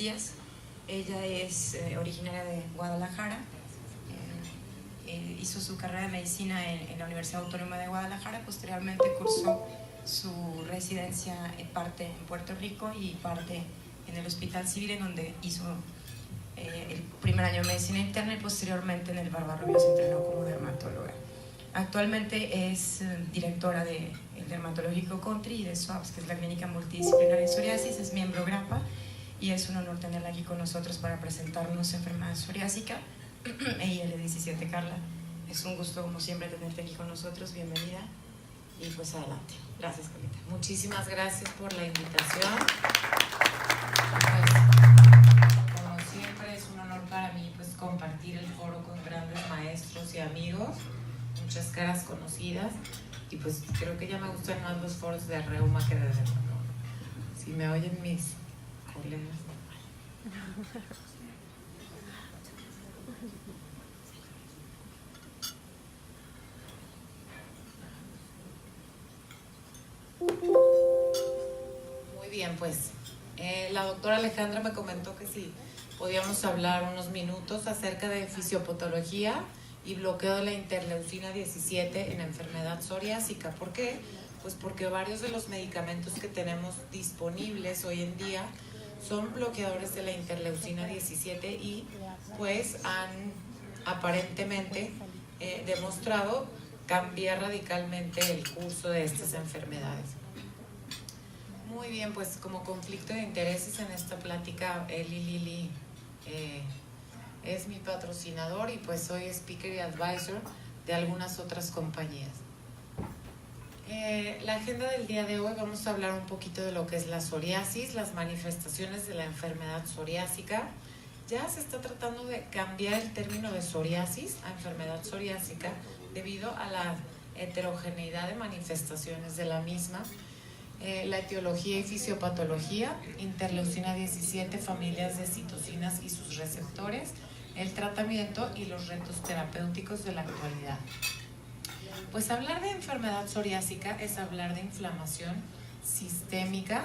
Díaz. Ella es originaria de Guadalajara. Hizo su carrera de medicina en la Universidad Autónoma de Guadalajara. Posteriormente cursó su residencia parte en Puerto Rico y parte en el Hospital Civil, en donde hizo el primer año de medicina interna y posteriormente en el Barbarroja se entrenó como dermatóloga. Actualmente es directora del Dermatológico Country y de SWAPS, que es la clínica multidisciplinaria de psoriasis. Es miembro GRAPA y es un honor tenerla aquí con nosotros para presentarnos enfermedad psoriásica. IL-17, Carla, es un gusto como siempre tenerte aquí con nosotros. Bienvenida y pues adelante. Gracias, Carlita. Muchísimas gracias por la invitación. Pues, como siempre es un honor para mí pues compartir el foro con grandes maestros y amigos, muchas caras conocidas, y pues creo que ya me gustan más los foros de reuma que de dermatólogo. Si me oyen mis colegas. Muy bien, pues la doctora Alejandra me comentó que sí podíamos hablar unos minutos acerca de fisiopatología y bloqueo de la interleucina 17 en la enfermedad psoriásica. ¿Por qué? Pues porque varios de los medicamentos que tenemos disponibles hoy en día son bloqueadores de la interleucina 17 y pues han aparentemente demostrado cambiar radicalmente el curso de estas enfermedades. Muy bien, pues como conflicto de intereses en esta plática, Eli Lilly es mi patrocinador y pues soy speaker y advisor de algunas otras compañías. La agenda del día de hoy vamos a hablar un poquito de lo que es la psoriasis, las manifestaciones de la enfermedad psoriásica. Ya se está tratando de cambiar el término de psoriasis a enfermedad psoriásica debido a la heterogeneidad de manifestaciones de la misma. La etiología y fisiopatología, interleucina 17, familias de citocinas y sus receptores, el tratamiento y los retos terapéuticos de la actualidad. Pues hablar de enfermedad psoriásica es hablar de inflamación sistémica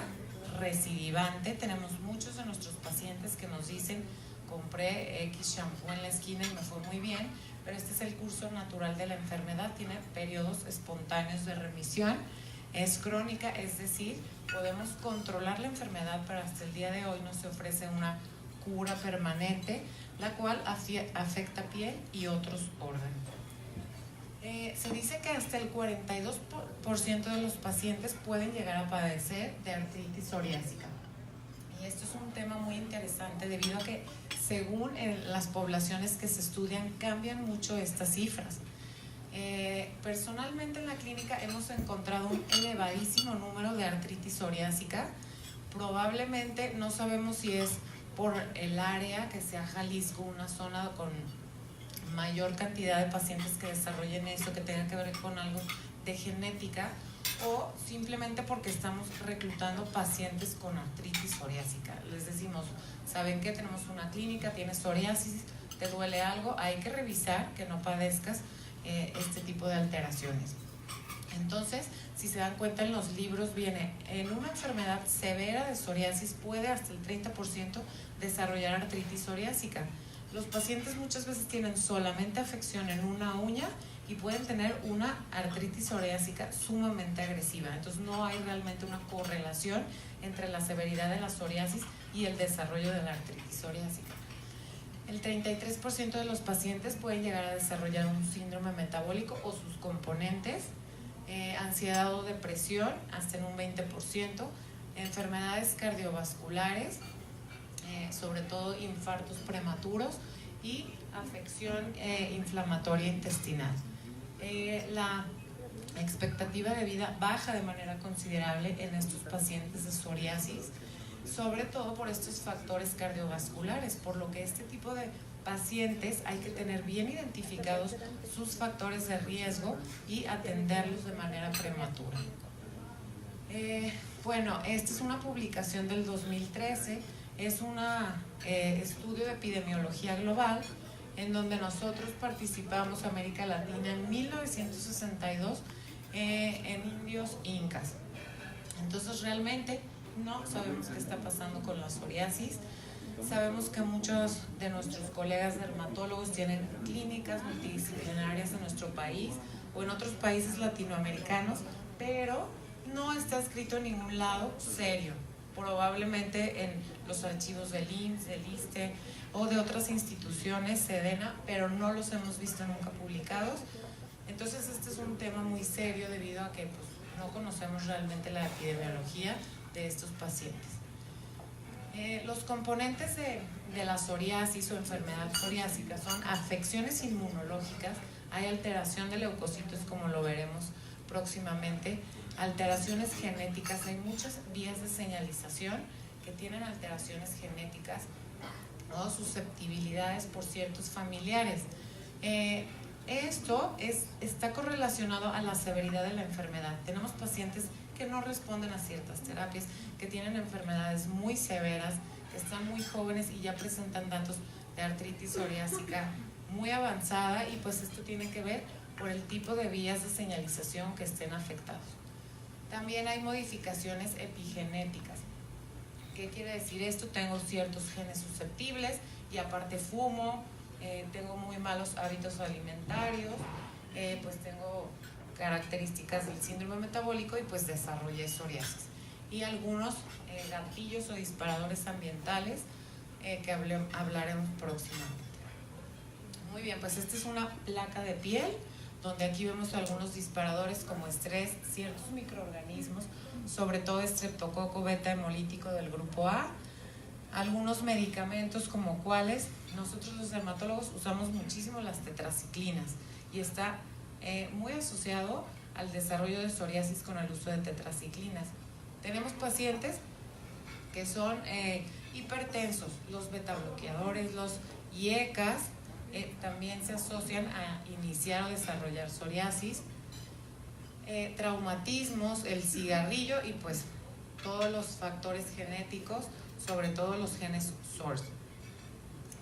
recidivante. Tenemos muchos de nuestros pacientes que nos dicen: compré X shampoo en la esquina y me fue muy bien, pero este es el curso natural de la enfermedad, tiene periodos espontáneos de remisión, es crónica, es decir, podemos controlar la enfermedad, pero hasta el día de hoy no se ofrece una cura permanente, la cual afecta piel y otros órganos. Se dice que hasta el 42% de los pacientes pueden llegar a padecer de artritis psoriásica. Y esto es un tema muy interesante debido a que según las poblaciones que se estudian cambian mucho estas cifras. Personalmente en la clínica hemos encontrado un elevadísimo número de artritis psoriásica. Probablemente no sabemos si es por el área, que sea Jalisco, una zona con mayor cantidad de pacientes que desarrollen eso, que tenga que ver con algo de genética, o simplemente porque estamos reclutando pacientes con artritis psoriásica. Les decimos: ¿saben qué? Tenemos una clínica, tienes psoriasis, te duele algo, hay que revisar que no padezcas este tipo de alteraciones. Entonces, si se dan cuenta, en los libros viene: en una enfermedad severa de psoriasis puede hasta el 30% desarrollar artritis psoriásica. Los pacientes muchas veces tienen solamente afección en una uña y pueden tener una artritis psoriásica sumamente agresiva. Entonces no hay realmente una correlación entre la severidad de la psoriasis y el desarrollo de la artritis psoriásica. El 33% de los pacientes pueden llegar a desarrollar un síndrome metabólico o sus componentes, ansiedad o depresión hasta en un 20%, enfermedades cardiovasculares, sobre todo infartos prematuros y afección inflamatoria intestinal. La expectativa de vida baja de manera considerable en estos pacientes de psoriasis, sobre todo por estos factores cardiovasculares, por lo que este tipo de pacientes hay que tener bien identificados sus factores de riesgo y atenderlos de manera prematura. Bueno, esta es una publicación del 2013, es un estudio de epidemiología global en donde nosotros participamos, América Latina, en 1962 en indios incas. Entonces realmente no sabemos qué está pasando con la psoriasis. Sabemos que muchos de nuestros colegas dermatólogos tienen clínicas multidisciplinarias en nuestro país o en otros países latinoamericanos, pero no está escrito en ningún lado serio, probablemente en los archivos del IMSS, del ISSSTE o de otras instituciones, SEDENA, pero no los hemos visto nunca publicados. Entonces este es un tema muy serio debido a que pues, no conocemos realmente la epidemiología de estos pacientes. Los componentes de la psoriasis o enfermedad psoriásica son afecciones inmunológicas, hay alteración de leucocitos como lo veremos próximamente, alteraciones genéticas, hay muchas vías de señalización que tienen alteraciones genéticas o susceptibilidades por ciertos familiares. Esto está correlacionado a la severidad de la enfermedad. Tenemos pacientes que no responden a ciertas terapias, que tienen enfermedades muy severas, que están muy jóvenes y ya presentan datos de artritis psoriásica muy avanzada y pues esto tiene que ver por el tipo de vías de señalización que estén afectados. También hay modificaciones epigenéticas. ¿Qué quiere decir esto? Tengo ciertos genes susceptibles y aparte fumo, tengo muy malos hábitos alimentarios, pues tengo características del síndrome metabólico y pues desarrollé psoriasis. Y algunos gatillos o disparadores ambientales que hablaremos próximamente. Muy bien, pues esta es una placa de piel donde aquí vemos algunos disparadores como estrés, ciertos microorganismos, sobre todo estreptococo beta hemolítico del grupo A, algunos medicamentos como cuáles, nosotros los dermatólogos usamos muchísimo las tetraciclinas y está muy asociado al desarrollo de psoriasis con el uso de tetraciclinas. Tenemos pacientes que son hipertensos, los betabloqueadores, los IECAs, también se asocian a iniciar o desarrollar psoriasis, traumatismos, el cigarrillo y pues todos los factores genéticos, sobre todo los genes SORS.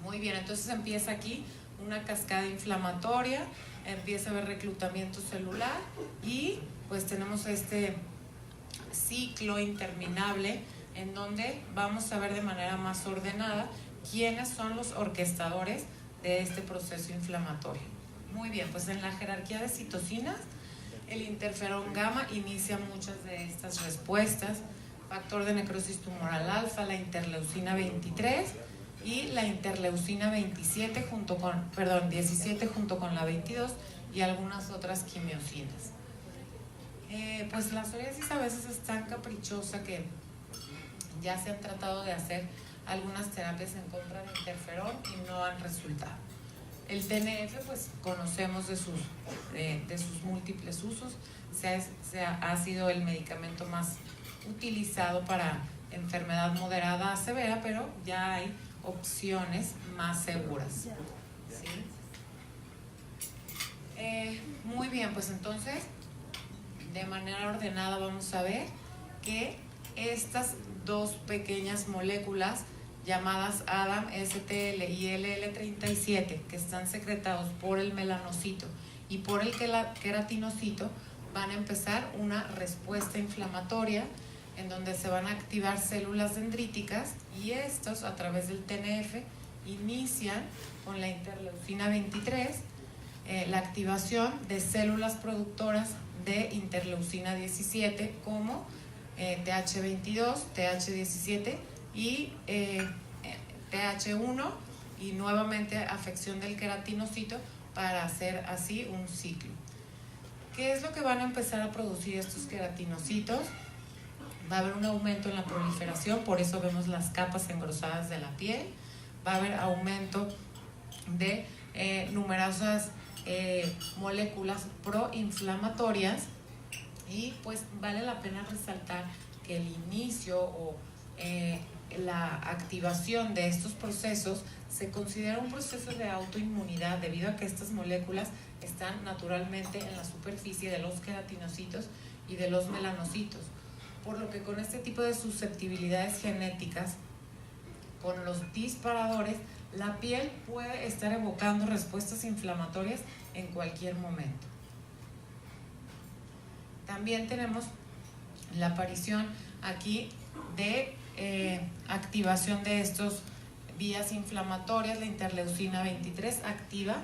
Muy bien, entonces empieza aquí una cascada inflamatoria, empieza a haber reclutamiento celular y pues tenemos este ciclo interminable en donde vamos a ver de manera más ordenada quiénes son los orquestadores de este proceso inflamatorio. Muy bien, pues en la jerarquía de citocinas, el interferón gamma inicia muchas de estas respuestas, factor de necrosis tumoral alfa, la interleucina 23 y la interleucina 17 junto con, 17 junto con la 22 y algunas otras quimiosinas. Pues la psoriasis a veces es tan caprichosa que ya se han tratado de hacer algunas terapias en contra de interferón y no han resultado. El TNF, pues conocemos de sus múltiples usos, ha sido el medicamento más utilizado para enfermedad moderada a severa, pero ya hay opciones más seguras. ¿Sí? Muy bien, pues entonces, de manera ordenada vamos a ver que estas dos pequeñas moléculas llamadas ADAM, STL y LL37, que están secretados por el melanocito y por el queratinocito, van a empezar una respuesta inflamatoria en donde se van a activar células dendríticas y estos a través del TNF inician con la interleucina 23 la activación de células productoras de interleucina 17 como TH22, TH17 y TH1 y nuevamente afección del queratinocito para hacer así un ciclo. ¿Qué es lo que van a empezar a producir estos queratinocitos? Va a haber un aumento en la proliferación, por eso vemos las capas engrosadas de la piel, va a haber aumento de numerosas moléculas proinflamatorias y pues vale la pena resaltar que el inicio o la activación de estos procesos se considera un proceso de autoinmunidad debido a que estas moléculas están naturalmente en la superficie de los queratinocitos y de los melanocitos, por lo que con este tipo de susceptibilidades genéticas, con los disparadores, la piel puede estar evocando respuestas inflamatorias en cualquier momento. También tenemos la aparición aquí de activación de estos vías inflamatorias. La interleucina 23 activa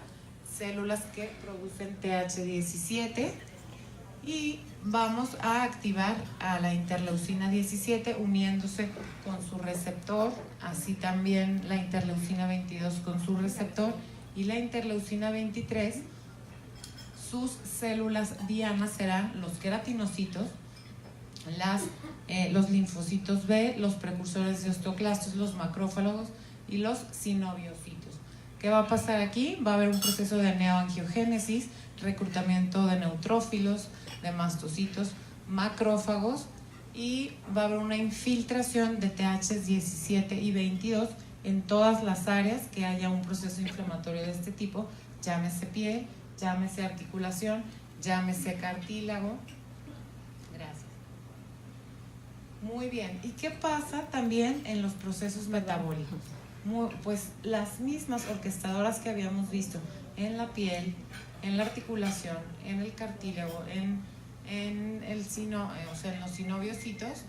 células que producen TH17 y vamos a activar a la interleucina 17 uniéndose con su receptor, así también la interleucina 22 con su receptor, y la interleucina 23, sus células dianas serán los queratinocitos, los linfocitos B, los precursores de osteoclastos, los macrófagos y los sinoviocitos. ¿Qué va a pasar aquí? Va a haber un proceso de neoangiogénesis, reclutamiento de neutrófilos, de mastocitos, macrófagos, y va a haber una infiltración de TH17 y 22 en todas las áreas que haya un proceso inflamatorio de este tipo, llámese piel, llámese articulación, llámese cartílago. Gracias. Muy bien. ¿Y qué pasa también en los procesos metabólicos? Pues las mismas orquestadoras que habíamos visto en la piel, en la articulación, en el cartílago, en los sinoviocitos,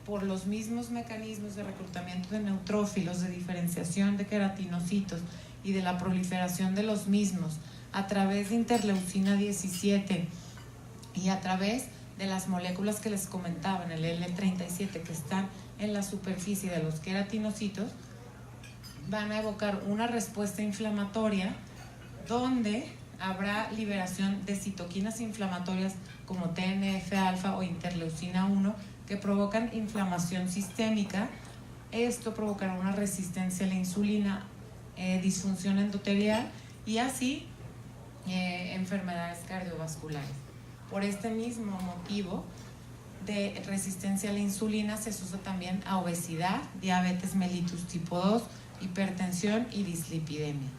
por los mismos mecanismos de reclutamiento de neutrófilos, de diferenciación de queratinocitos y de la proliferación de los mismos a través de interleucina 17 y a través de las moléculas que les comentaba en el L37 que están en la superficie de los queratinocitos, van a evocar una respuesta inflamatoria donde habrá liberación de citoquinas inflamatorias como TNF-alfa o interleucina 1 que provocan inflamación sistémica. Esto provocará una resistencia a la insulina, disfunción endotelial y así enfermedades cardiovasculares. Por este mismo motivo de resistencia a la insulina se asocia también a obesidad, diabetes mellitus tipo 2, hipertensión y dislipidemia.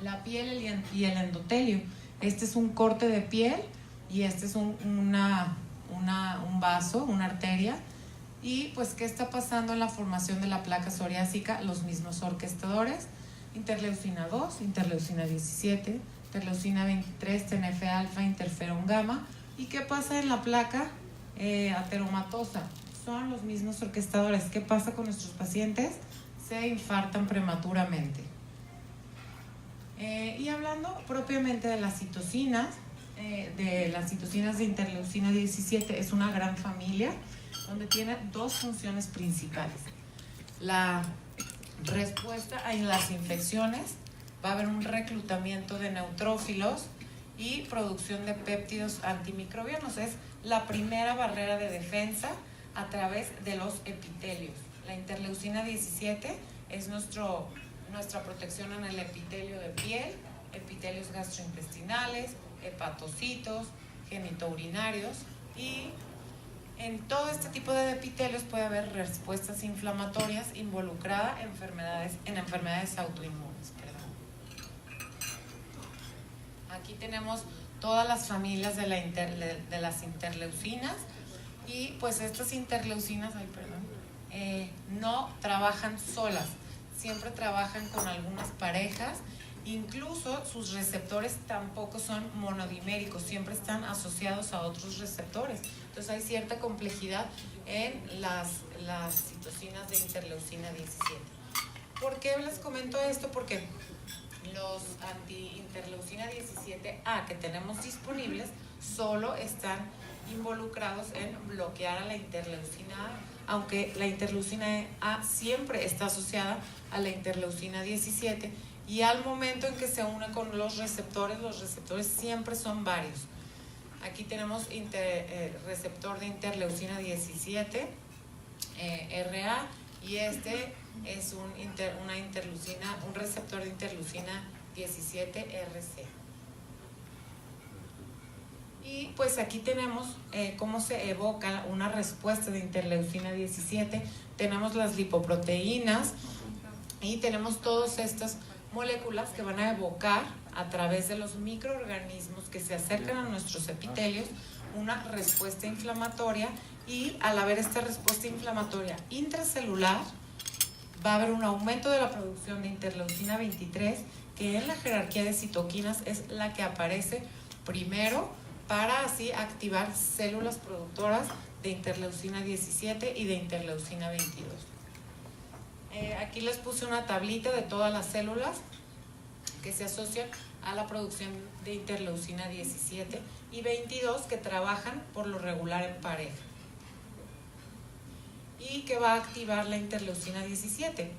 La piel y el endotelio. Este es un corte de piel y este es un vaso, una arteria. Y pues, ¿qué está pasando en la formación de la placa psoriásica? Los mismos orquestadores, interleucina 2, interleucina 17, interleucina 23, TNF-alfa, interferón gamma. ¿Y qué pasa en la placa ateromatosa? Son los mismos orquestadores. ¿Qué pasa con nuestros pacientes? Se infartan prematuramente. Y hablando propiamente de las citocinas, de interleucina 17, es una gran familia donde tiene dos funciones principales. La respuesta a las infecciones, va a haber un reclutamiento de neutrófilos y producción de péptidos antimicrobianos. Es la primera barrera de defensa a través de los epitelios. La interleucina 17 es nuestra protección en el epitelio de piel, epitelios gastrointestinales, hepatocitos, genitourinarios, y en todo este tipo de epitelios puede haber respuestas inflamatorias involucradas en enfermedades autoinmunes. Aquí tenemos todas las familias de las interleucinas y pues estas interleucinas, no trabajan solas, siempre trabajan con algunas parejas. Incluso sus receptores tampoco son monodiméricos, siempre están asociados a otros receptores. Entonces hay cierta complejidad en las citocinas de interleucina 17. ¿Por qué les comento esto? Porque los anti-interleucina 17A que tenemos disponibles solo están involucrados en bloquear a la interleucina A, aunque la interleucina A siempre está asociada a la interleucina 17, y al momento en que se une con los receptores siempre son varios. Aquí tenemos receptor de interleucina 17, RA, y este es un receptor de interleucina 17, RC. Y pues aquí tenemos cómo se evoca una respuesta de interleucina 17. Tenemos las lipoproteínas y tenemos todas estas moléculas que van a evocar a través de los microorganismos que se acercan a nuestros epitelios una respuesta inflamatoria, y al haber esta respuesta inflamatoria intracelular va a haber un aumento de la producción de interleucina 23, que en la jerarquía de citoquinas es la que aparece primero para así activar células productoras de interleucina 17 y de interleucina 22. Aquí les puse una tablita de todas las células que se asocian a la producción de interleucina 17 y 22 que trabajan por lo regular en pareja y que va a activar la interleucina 17.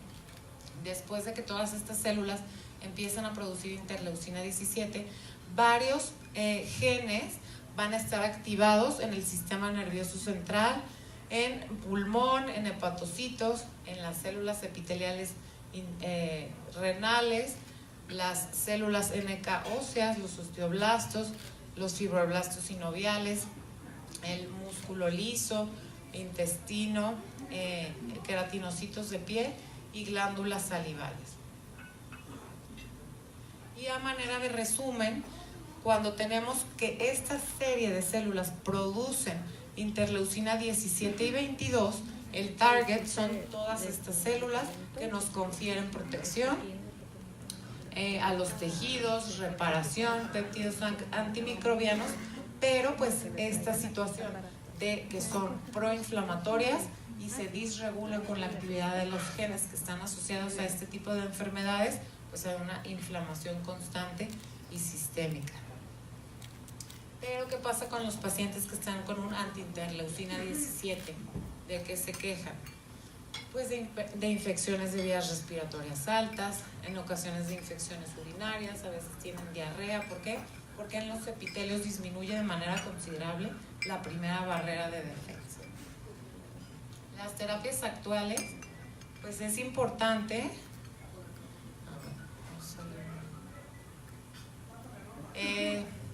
Después de que todas estas células empiezan a producir interleucina 17, varios genes van a estar activados en el sistema nervioso central, en pulmón, en hepatocitos, en las células epiteliales renales, las células NK óseas, los osteoblastos, los fibroblastos sinoviales, el músculo liso, intestino, queratinocitos de piel y glándulas salivales. Y a manera de resumen, cuando tenemos que esta serie de células producen interleucina 17 y 22, el target son todas estas células que nos confieren protección a los tejidos, reparación, péptidos antimicrobianos, pero pues esta situación de que son proinflamatorias y se disregulan con la actividad de los genes que están asociados a este tipo de enfermedades, pues hay una inflamación constante y sistémica. Pero ¿qué pasa con los pacientes que están con un antiinterleucina 17? ¿De qué se quejan? Pues de infecciones de vías respiratorias altas, en ocasiones de infecciones urinarias, a veces tienen diarrea. ¿Por qué? Porque en los epitelios disminuye de manera considerable la primera barrera de defensa. Las terapias actuales, pues es importante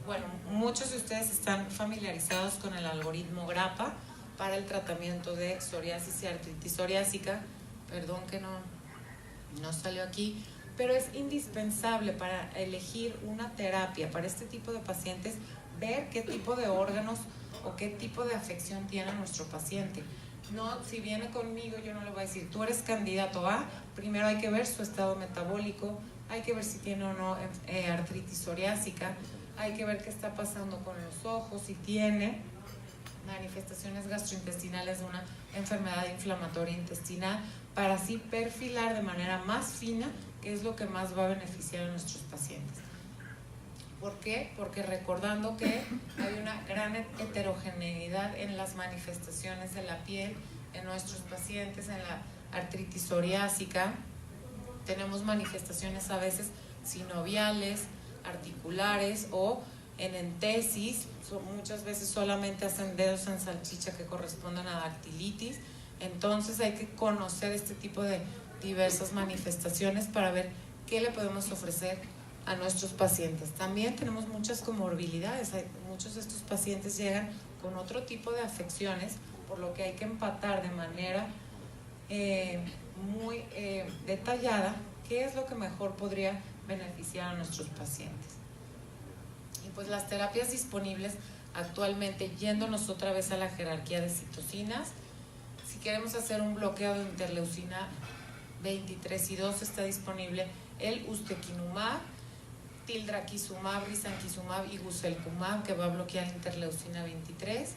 bueno, muchos de ustedes están familiarizados con el algoritmo GRAPPA para el tratamiento de psoriasis y artritis psoriásica. Perdón que no salió aquí, pero es indispensable para elegir una terapia para este tipo de pacientes, ver qué tipo de órganos o qué tipo de afección tiene nuestro paciente. No, si viene conmigo, yo no le voy a decir, tú eres candidato A, primero hay que ver su estado metabólico, hay que ver si tiene o no artritis psoriásica, hay que ver qué está pasando con los ojos, si tiene manifestaciones gastrointestinales de una enfermedad inflamatoria intestinal, para así perfilar de manera más fina qué es lo que más va a beneficiar a nuestros pacientes. ¿Por qué? Porque recordando que hay una gran heterogeneidad en las manifestaciones de la piel en nuestros pacientes, en la artritis psoriásica, tenemos manifestaciones a veces sinoviales, articulares o en entesis, muchas veces solamente hacen dedos en salchicha que corresponden a dactilitis. Entonces hay que conocer este tipo de diversas manifestaciones para ver qué le podemos ofrecer a nuestros pacientes. También tenemos muchas comorbilidades, muchos de estos pacientes llegan con otro tipo de afecciones, por lo que hay que empatar de manera muy detallada qué es lo que mejor podría beneficiar a nuestros pacientes. Y pues las terapias disponibles actualmente, yéndonos otra vez a la jerarquía de citocinas, si queremos hacer un bloqueo de interleucina 23 y 2, está disponible el ustekinumab, tildraquizumab, risankizumab y guselkumab, que va a bloquear interleucina 23,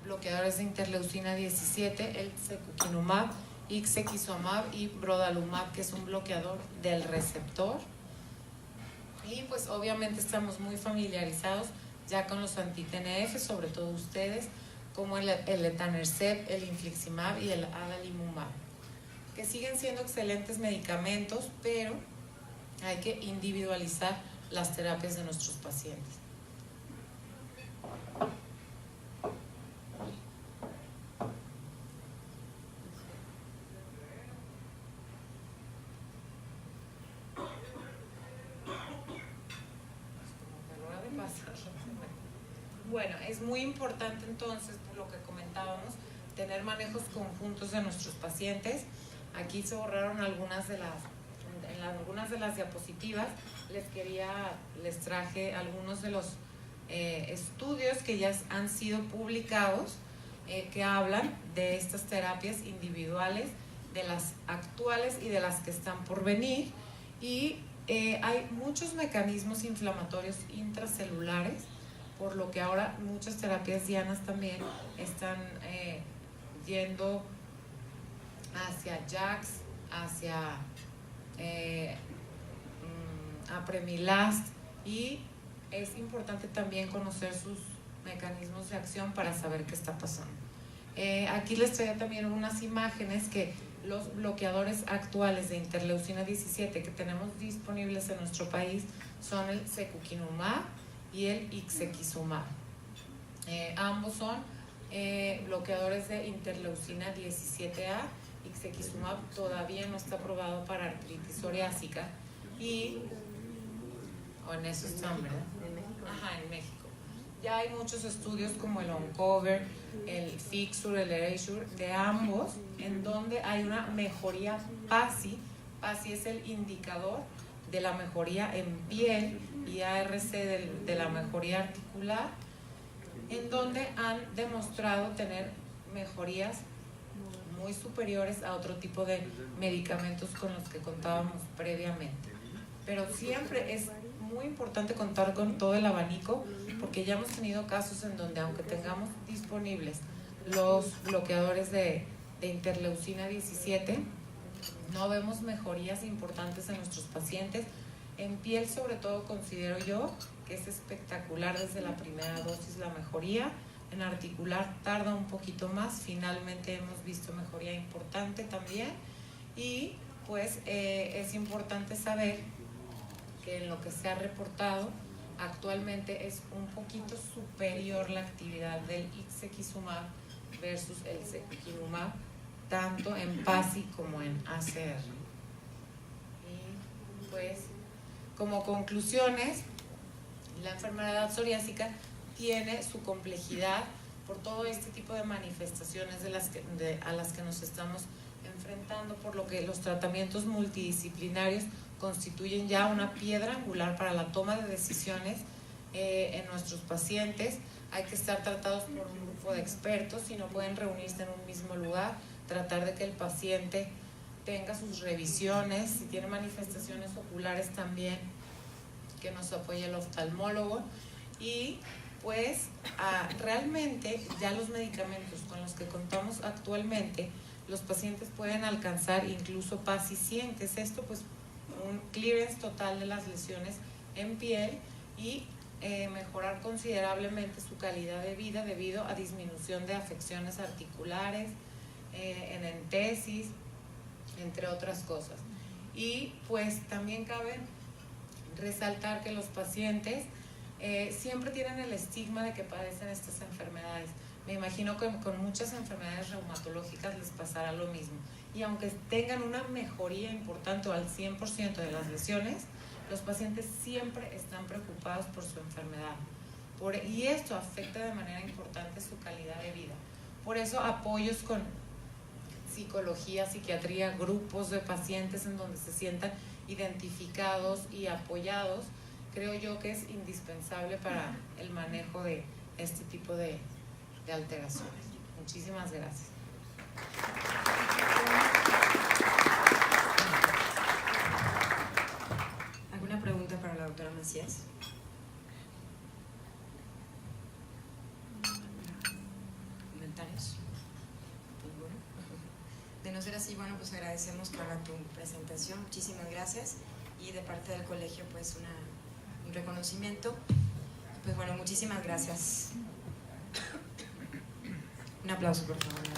bloqueadores de interleucina 17, el secukinumab, ixekizumab y brodalumab, que es un bloqueador del receptor. Y pues obviamente estamos muy familiarizados ya con los anti-TNF, sobre todo ustedes, como el etanercept, el infliximab y el adalimumab, que siguen siendo excelentes medicamentos, pero hay que individualizar las terapias de nuestros pacientes. Bueno, es muy importante entonces, por lo que comentábamos, tener manejos conjuntos de nuestros pacientes. Aquí se borraron algunas de las diapositivas. Les traje algunos de los estudios que ya han sido publicados que hablan de estas terapias individuales, de las actuales y de las que están por venir. Y hay muchos mecanismos inflamatorios intracelulares por lo que ahora muchas terapias dianas también están yendo hacia JAKs, hacia apremilast, y es importante también conocer sus mecanismos de acción para saber qué está pasando. Aquí les traigo también unas imágenes que los bloqueadores actuales de interleucina 17 que tenemos disponibles en nuestro país son el secukinumab y el ixekizumab. Ambos son bloqueadores de interleucina 17A. Ixekizumab todavía no está aprobado para artritis psoriásica o en eso están, ¿verdad? Ajá, en México. Ya hay muchos estudios como el Uncover, el Fixure, el Erasure, de ambos, en donde hay una mejoría PASI. PASI es el indicador de la mejoría en piel, y ARC de la mejoría articular, en donde han demostrado tener mejorías muy superiores a otro tipo de medicamentos con los que contábamos previamente. Pero siempre es muy importante contar con todo el abanico, porque ya hemos tenido casos en donde, aunque tengamos disponibles los bloqueadores de interleucina 17, no vemos mejorías importantes en nuestros pacientes. En piel, sobre todo, considero yo que es espectacular desde la primera dosis la mejoría. En articular tarda un poquito más, finalmente hemos visto mejoría importante también, y pues es importante saber que en lo que se ha reportado actualmente es un poquito superior la actividad del ixekizumab versus el secukinumab, tanto en PASI como en ACR. Y pues, como conclusiones, la enfermedad psoriásica tiene su complejidad por todo este tipo de manifestaciones a las que nos estamos enfrentando, por lo que los tratamientos multidisciplinarios constituyen ya una piedra angular para la toma de decisiones en nuestros pacientes. Hay que estar tratados por un grupo de expertos, y no pueden reunirse en un mismo lugar, tratar de que el paciente tenga sus revisiones, si tiene manifestaciones oculares también, que nos apoye el oftalmólogo. Y pues realmente ya los medicamentos con los que contamos actualmente, los pacientes pueden alcanzar incluso PASI 100, que es esto, pues un clearance total de las lesiones en piel, y mejorar considerablemente su calidad de vida debido a disminución de afecciones articulares, en entesis, entre otras cosas. Y pues también cabe resaltar que los pacientes siempre tienen el estigma de que padecen estas enfermedades. Me imagino que con muchas enfermedades reumatológicas les pasará lo mismo. Y aunque tengan una mejoría importante o al 100% de las lesiones, los pacientes siempre están preocupados por su enfermedad. Y esto afecta de manera importante su calidad de vida. Por eso apoyos con psicología, psiquiatría, grupos de pacientes en donde se sientan identificados y apoyados, creo yo que es indispensable para el manejo de este tipo de alteraciones. Muchísimas gracias. ¿Alguna pregunta para la doctora Macías? ¿Comentarios? ¿Ninguno? De no ser así, bueno, pues agradecemos, Carla, tu presentación. Muchísimas gracias. Y de parte del colegio, pues un reconocimiento. Pues bueno, muchísimas gracias. Un aplauso, por favor.